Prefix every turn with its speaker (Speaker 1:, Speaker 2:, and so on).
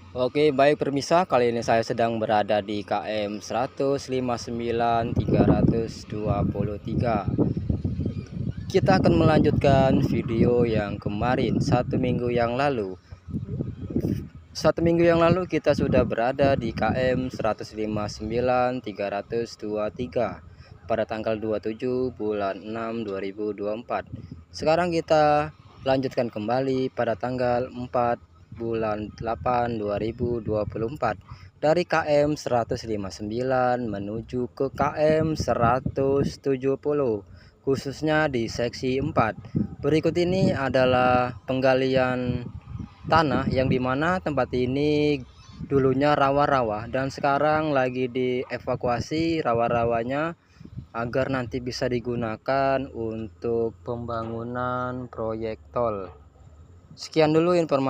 Speaker 1: Oke, baik permisa, kali ini saya sedang berada di KM 159.323. Kita akan melanjutkan video yang kemarin, satu minggu yang lalu kita sudah berada di KM 159.323 pada tanggal 27 bulan 6 2024. Sekarang kita lanjutkan kembali pada tanggal 4 bulan 8 2024 dari KM 159 menuju ke KM 170, khususnya di seksi 4. Berikut ini adalah penggalian tanah yang dimana tempat ini dulunya rawa-rawa dan sekarang lagi dievakuasi rawa-rawanya agar nanti bisa digunakan untuk pembangunan proyek tol. Sekian dulu informasi